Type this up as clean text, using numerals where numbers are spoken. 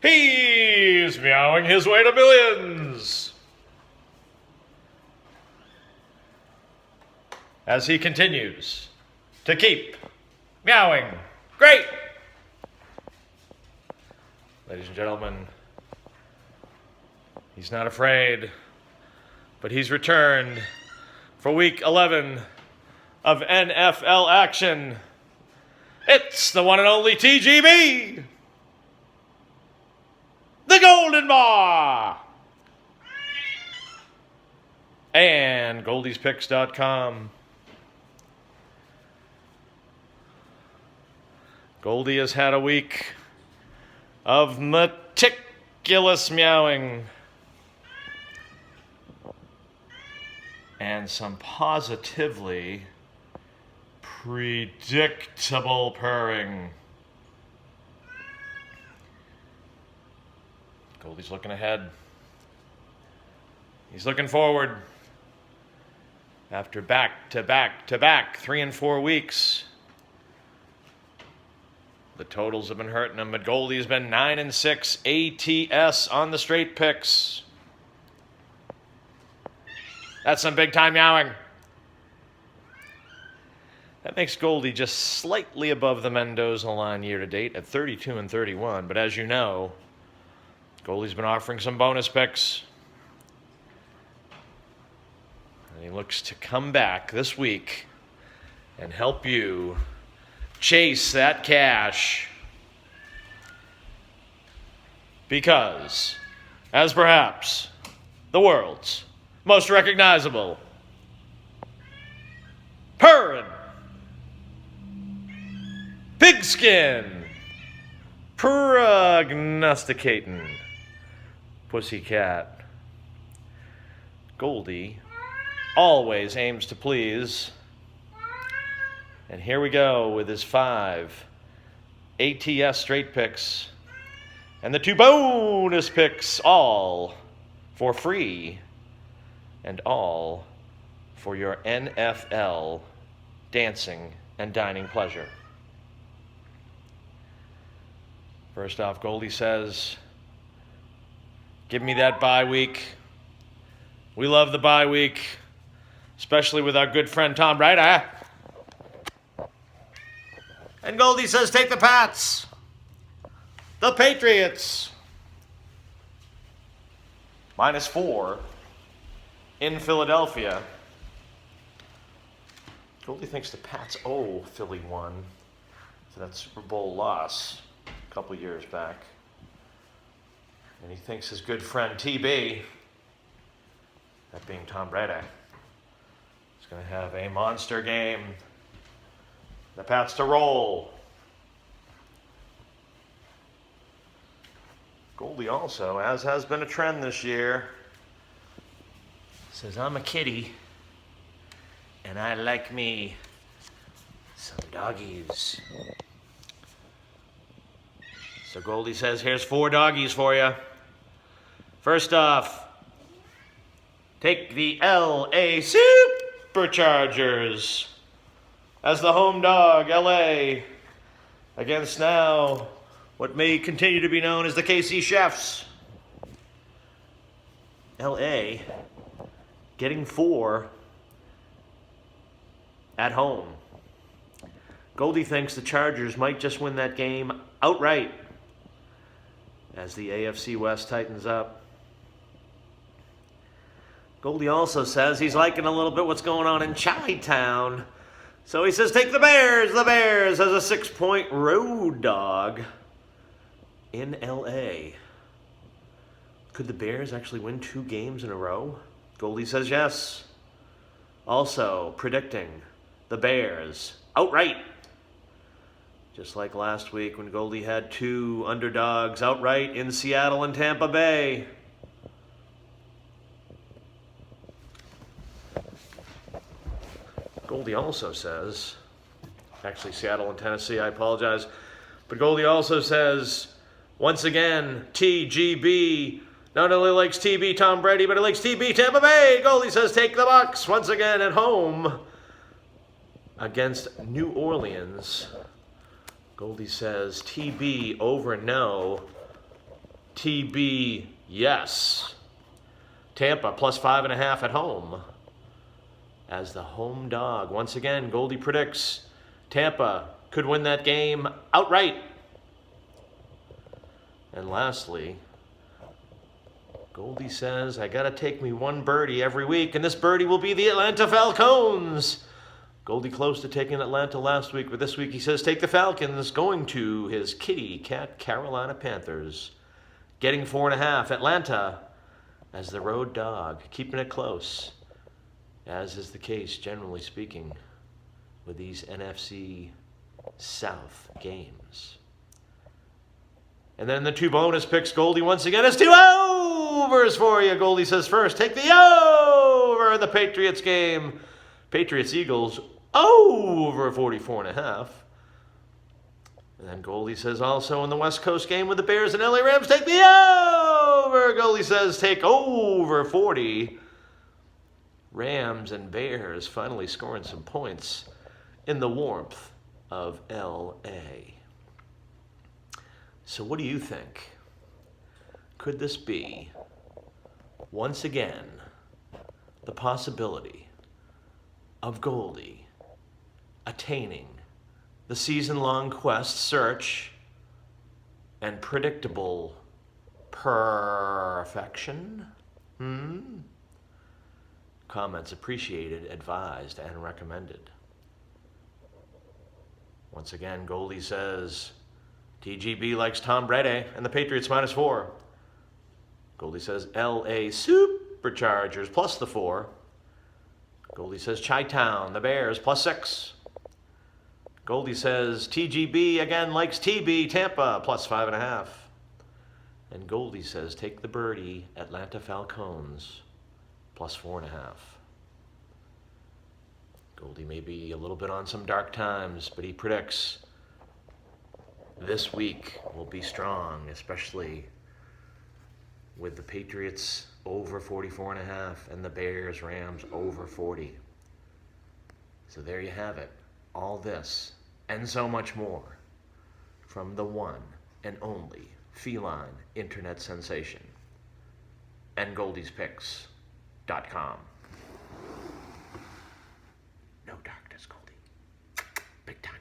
He's meowing his way to millions as he continues to keep meowing great. Ladies and gentlemen, he's not afraid, but he's returned for week 11 of NFL action. It's the one and only TGB, the Golden Bar, and GoldiesPicks.com. Goldie has had a week of meticulous meowing and some positively predictable purring. Goldie's looking ahead. He's looking forward. After back-to-back 3 and 4 weeks, the totals have been hurting him, but Goldie's been 9 and 6 ATS on the straight picks. That's some big time meowing. That makes Goldie just slightly above the Mendoza line year to date at 32 and 31. But as you know, Goldie's been offering some bonus picks. And he looks to come back this week and help you chase that cash. Because, as perhaps the world's most recognizable PURRIN Pigskin Prognosticatin Pussycat, Goldie always aims to please. And here we go with his 5 ATS straight picks and the 2 bonus picks, all for free and all for your NFL dancing and dining pleasure. First off, Goldie says, give me that bye week. We love the bye week, especially with our good friend Tom Brady. And Goldie says, take the Pats, the Patriots, -4 in Philadelphia. Goldie thinks the Pats owe Philly one for that Super Bowl loss a couple years back. And he thinks his good friend TB, that being Tom Brady, is going to have a monster game. The Pats to roll. Goldie also, as has been a trend this year, says, I'm a kitty, and I like me some doggies. So Goldie says, here's 4 doggies for you. First off, take the LA Superchargers as the home dog, LA, against now what may continue to be known as the KC Chefs. LA getting 4 at home. Goldie thinks the Chargers might just win that game outright as the AFC West tightens up. Goldie also says he's liking a little bit what's going on in Chi-Town. So he says, take the Bears. The Bears as a 6-point road dog in LA. Could the Bears actually win 2 games in a row? Goldie says yes. Also predicting the Bears outright. Just like last week when Goldie had 2 underdogs outright in Seattle and Tampa Bay. Goldie also says, actually Seattle and Tennessee, I apologize, but Goldie also says, once again, TGB not only likes TB Tom Brady, but he likes TB Tampa Bay. Goldie says take the Bucs once again at home against New Orleans. Goldie says TB over no TB, yes. Tampa plus 5.5 at home. As the home dog, once again, Goldie predicts Tampa could win that game outright. And lastly, Goldie says, I gotta take me one birdie every week, and this birdie will be the Atlanta Falcons. Goldie close to taking Atlanta last week, but this week he says take the Falcons, going to his kitty cat Carolina Panthers. Getting 4.5, Atlanta as the road dog, keeping it close, as is the case, generally speaking, with these NFC South games. And then the two bonus picks, Goldie once again has two overs for you. Goldie says first, take the over in the Patriots game. Patriots-Eagles over 44.5. And then Goldie says also in the West Coast game with the Bears and LA Rams, take the over. Goldie says take over 40. Rams and Bears finally scoring some points in the warmth of LA. So what do you think? Could this be, once again, the possibility of Goldie attaining the season-long quest, search, and predictable PURRfection? Comments appreciated, advised, and recommended. Once again, Goldie says TGB likes Tom Brady and the Patriots -4. Goldie says LA Superchargers plus the 4. Goldie says Chi-Town, the Bears +6. Goldie says TGB again likes TB, Tampa +5.5. And Goldie says take the birdie, Atlanta Falcons +4.5. Goldie may be a little bit on some dark times, but he predicts this week will be strong, especially with the Patriots over 44.5 and the Bears, Rams over 40. So there you have it. All this and so much more from the one and only feline internet sensation and Goldie'sPicks.com. No darkness, Goldie. Big time.